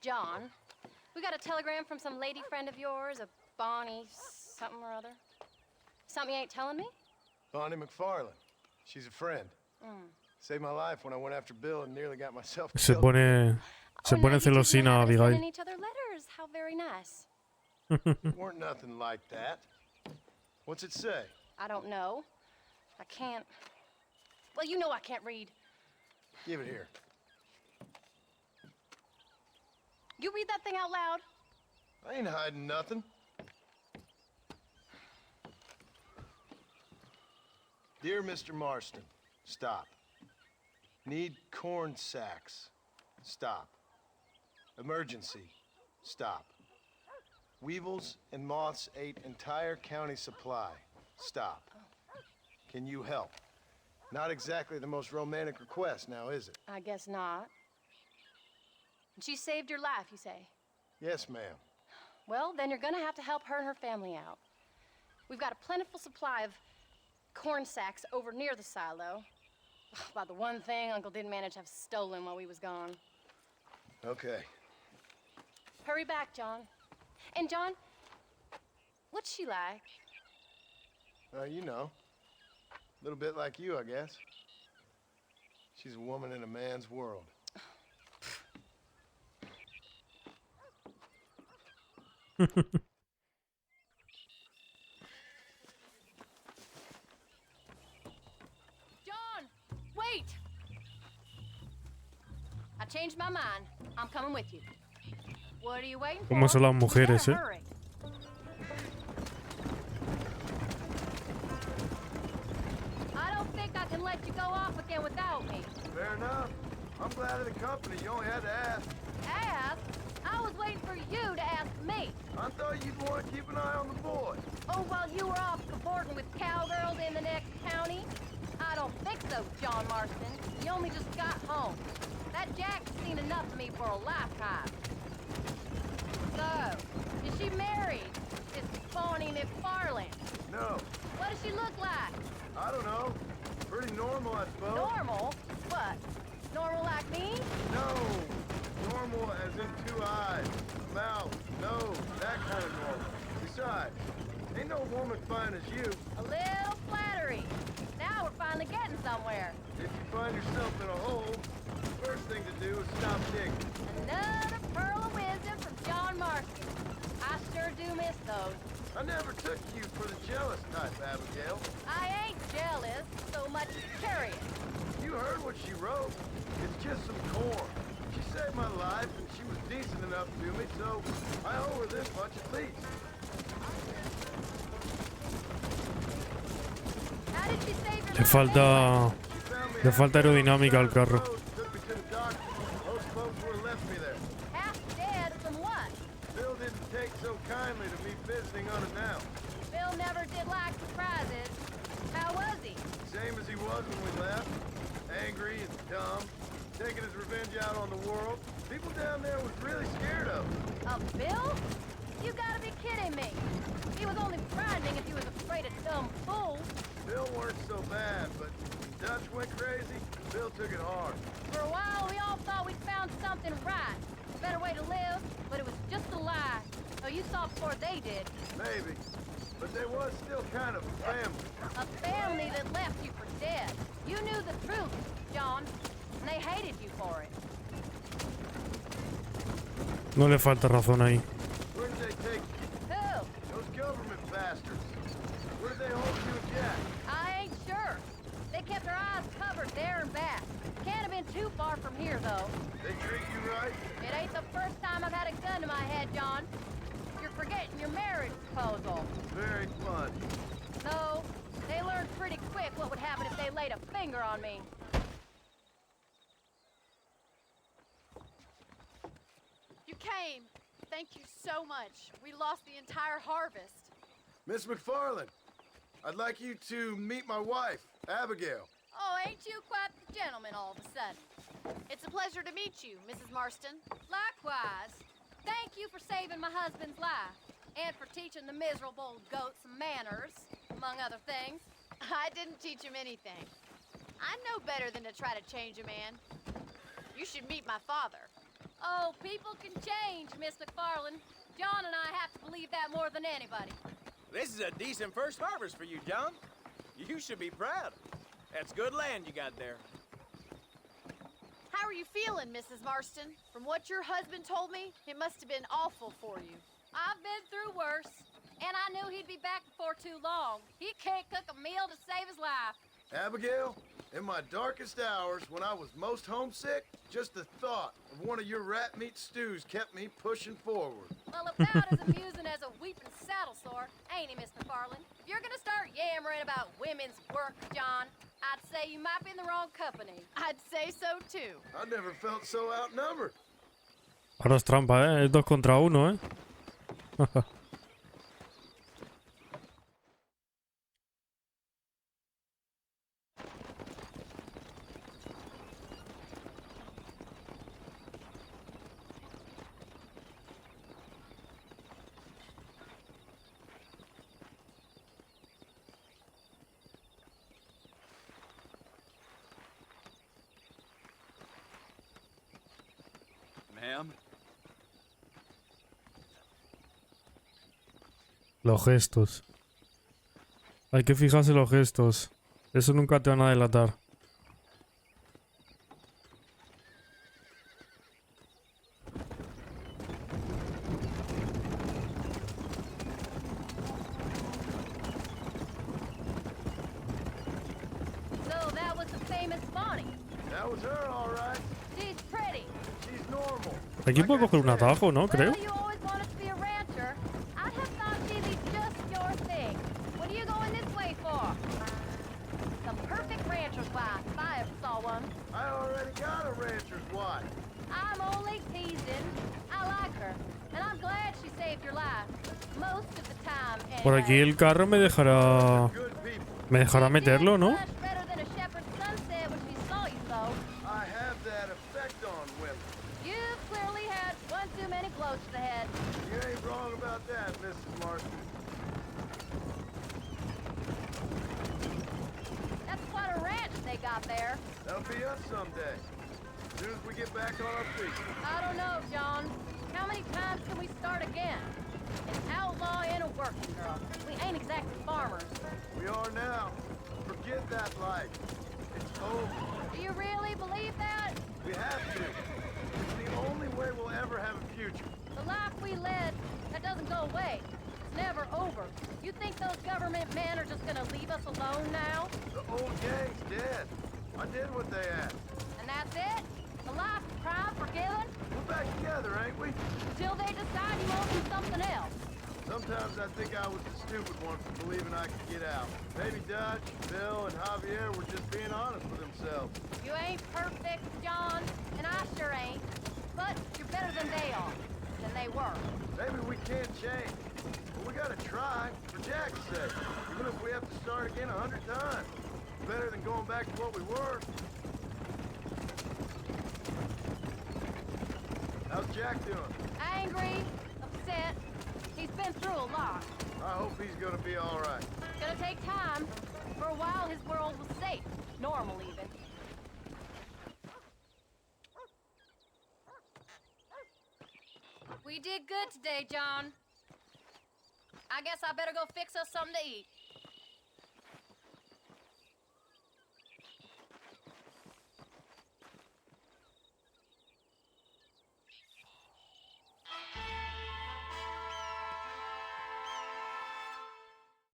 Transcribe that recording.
John, we got a telegram from some lady friend of yours, a Bonnie something or other. Something you ain't telling me? Bonnie McFarlane. She's a friend. Saved my life when I went after Bill and nearly got myself Se killed. pone celosina Abigail. Each other letters. How very nice. Weren't nothing like that. What's it say? I don't know. I can't. Well, you know I can't read. Give it here. You read that thing out loud? I ain't hiding nothing. Dear Mr. Marston, stop. Need corn sacks. Stop. Emergency. Stop. Weevils and moths ate entire county supply. Stop. Can you help? Not exactly the most romantic request now, is it? I guess not. She saved your life, you say? Yes, ma'am. Well, then you're gonna have to help her and her family out. We've got a plentiful supply of corn sacks over near the silo. About the one thing Uncle didn't manage to have stolen while we was gone. Okay. Hurry back, John. And John, what's she like? You know. A little bit like you, I guess. She's a woman in a man's world. John, wait! I changed my mind. I'm coming with you. What are you waiting for? ¿Cómo son las mujeres, You better hurry. I don't think I can let you go off again without me. Fair enough. I'm glad of the company. You only had to ask. Ask? I was waiting for you to ask me. I thought you'd want to keep an eye on the boy. Oh, while you were off cavorting with cowgirls in the next county? I don't think so, John Marston. You only just got home. That Jack's seen enough of me for a lifetime. So, is she married? Is Bonnie McFarlane? No. What does she look like? I don't know. Pretty normal, I suppose. Normal? What? Normal like me? No. Normal as in 2 eyes, mouth, nose, that kind of normal. Besides, ain't no woman fine as you. A little flattery. Now we're finally getting somewhere. If you find yourself in a hole, the first thing to do is stop digging. Another pearl of wisdom from John Marston. I sure do miss those. I never took you for the jealous type, Abigail. I ain't jealous so much as curious. You heard what she wrote. It's just some corn. She saved my life, and she was decent enough to me, so I owe her this much at least. How did she save your Le life falta, anyway? le falta aerodinámica al carro. Took me to the doctor. Most folks would have left me there. Half dead from what? Bill didn't take so kindly to me visiting unannounced. Bill never did like surprises. How was he? Same as he was when we left. Angry and dumb. Taking his revenge out on the world. People down there was really scared of him. Of Bill? You gotta be kidding me. He was only frightening if he was afraid of dumb fools. Bill weren't so bad, but when Dutch went crazy, Bill took it hard. For a while, we all thought we'd found something right. A better way to live, but it was just a lie. Oh, you saw before they did. Maybe. But there was still kind of family. A family that left you for dead. You knew the truth, John, and they hated you for it. No le falta razón ahí. Where did they take you? Who? Those government bastards. Where did they hold you and Jack? I ain't sure. They kept our eyes covered there and back. Can't have been too far from here, though. They treat you right? It ain't the first time I've had a gun to my head, John. You're forgetting your marriage proposal. Very fun. No, they learned pretty quick what would happen if they laid a finger on me. You came. Thank you so much. We lost the entire harvest. Miss McFarlane, I'd like you to meet my wife, Abigail. Oh, ain't you quite the gentleman all of a sudden? It's a pleasure to meet you, Mrs. Marston. Likewise. Thank you for saving my husband's life, and for teaching the miserable goat some manners, among other things. I didn't teach him anything. I'm no better than to try to change a man. You should meet my father. Oh, people can change, Miss McFarland. John and I have to believe that more than anybody. This is a decent first harvest for you, John. You should be proud. That's good land you got there. How are you feeling, Mrs. Marston? From what your husband told me, it must have been awful for you. I've been through worse, and I knew he'd be back before too long. He can't cook a meal to save his life. Abigail, in my darkest hours, when I was most homesick, just the thought of one of your rat meat stews kept me pushing forward. Well, about as amusing as a weeping saddle sore, ain't he, Miss McFarland? If you're gonna start yammering about women's work, John, I'd say you might be in the wrong company. I'd say so too. I never felt so outnumbered. Ahora es trampa, ¿eh? Es 2 contra 1, ¿eh? Ma'am? Los gestos. Hay que fijarse en los gestos. Eso nunca te van a delatar. So that was the famous Bonnie. That was her, all right. She's pretty. She's normal. Aquí puedo coger un atajo, ¿no? Creo. Well, you always wanted to be a rancher. I'd have thought she'd be just your thing. What are you going this way for? The perfect rancher's wife, if I ever saw one. I already got a rancher's wife. I'm only teasing. I like her, and I'm glad she saved your life. Most of the time, Por aquí el carro me dejará... Good people. Me dejará meterlo, ¿no? Much better than a shepherd's son said when she saw you, though. I have that effect on women. You've clearly had one too many blows to the head. You ain't wrong about that, Mrs. Marston. That's quite a ranch they got there. That'll be us someday. As soon as we get back on our feet. I don't know, John. How many times can we start again? An outlaw and a working girl. We ain't exactly farmers. We are now. Forget that life. It's over. Do you really believe that? We have to. It's the only way we'll ever have a future. The life we led, that doesn't go away. It's never over. You think those government men are just gonna leave us alone now? The old gang's dead. I did what they asked. And that's it? A life of crime forgiven? We're back together, ain't we? Till they decide you owe them something else. Sometimes I think I was the stupid one for believing I could get out. Maybe Dutch, Bill, and Javier were just being honest with themselves. You ain't perfect, John, and I sure ain't. But you're better than they are. Than they were. Maybe we can't change. But we gotta try, for Jack's sake. Even if we have to start again 100 times. Better than going back to what we were. How's Jack doing? Angry, upset. He's been through a lot. I hope he's gonna be all right. Gonna take time. For a while, his world was safe. Normal, even. We did good today, John. I guess I better go fix us something to eat.